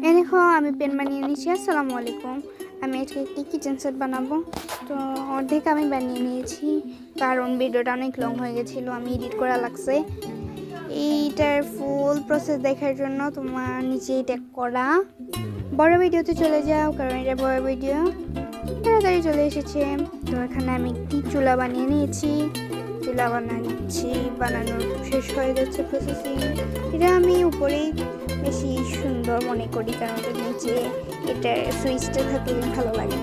এই দেখো আমি পেন বানিয়ে নিয়েছি। আসসালামু আলাইকুম। আমি আজকে একটি কিচেন সেট বানাবো। তো অর্ধেক আমি বানিয়ে নিয়েছি, কারণ ভিডিওটা অনেক লং হয়ে গেছিলো, আমি এডিট করা লাগছে। এইটার ফুল প্রসেস দেখার জন্য তোমার নিচে ট্যাগ করা বড় ভিডিওতে চলে যাও, কারণ এটা বড় ভিডিও, তাড়াতাড়ি চলে এসেছে। তো এখানে আমি একটি চুলা বানিয়ে নিয়েছি, চুলা বানাচ্ছি, বানানোর শেষ হয়ে যাচ্ছে প্রসেসিং। এটা আমি উপরেই বেশি সুন্দর মনে করি, কারণ এটা নিচে এটার সুইচটা থাকলে ভালো লাগে।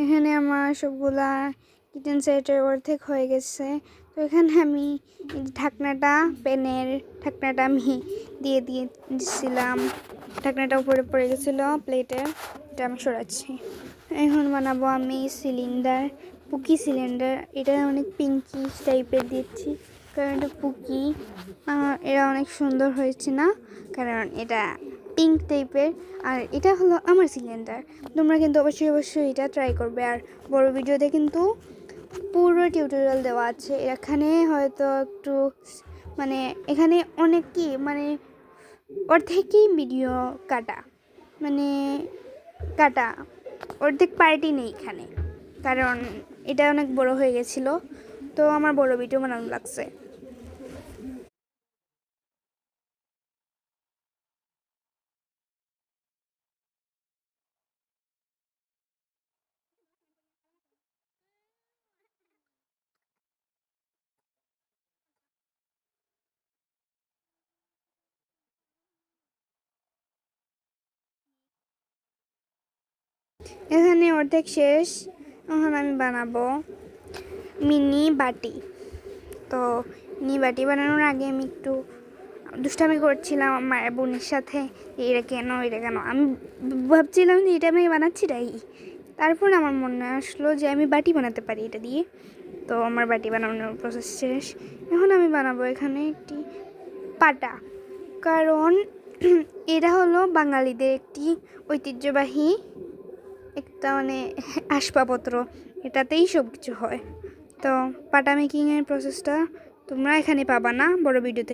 এখানে আমার সবগুলা কিচেন সেটের অর্ধেক হয়ে গেছে। তো এখানে আমি ঢাকনাটা, প্যানের ঢাকনাটা আমি দিয়ে দিয়েছিলাম, ঢাকনাটা উপরে পড়ে গেছিলো প্লেটে, এটা আমি সরাচ্ছি। এখন বানাবো আমি সিলিন্ডার, পুকি সিলিন্ডার। এটা অনেক পিঙ্কি টাইপের দিচ্ছি, কারণ এটা পুকি। এটা অনেক সুন্দর হয়েছে না, কারণ এটা পিঙ্ক টাইপের। আর এটা হলো আমার সিলিন্ডার। তোমরা কিন্তু অবশ্যই এটা ট্রাই করবে। আর বড় ভিডিওতে কিন্তু পুরো টিউটোরিয়াল দেওয়া আছে। এখানে হয়তো একটু মানে এখানে অনেক কি মানে অর্ধেকই ভিডিও কাটা, মানে কাটা, অর্ধেক পার্টি নেই এখানে, কারণ এটা অনেক বড় হয়ে গেছিলো। তো আমার বড় ভিডিও বানানো লাগছে। এখানে অর্ধেক শেষ। এখন আমি বানাবো মিনি বাটি। তো মিনি বাটি বানানোর আগে আমি একটু দুষ্টামি করছিলাম আমার বোনের সাথে, এটা কেন আমি ভাবছিলাম যে এটা আমি বানাচ্ছি তাই। তারপর আমার মনে আসলো যে আমি বাটি বানাতে পারি এটা দিয়ে। তো আমার বাটি বানানোর প্রসেস শেষ। এখন আমি বানাবো এখানে একটি পাটা, কারণ এটা হলো বাঙালিদের একটি ঐতিহ্যবাহী একটা মানে আসবাবপত্র, এটাতেই সব কিছু হয়। তো পাটা মেকিংয়ের প্রসেসটা তোমরা এখানে পাবা না, বড় ভিডিওতে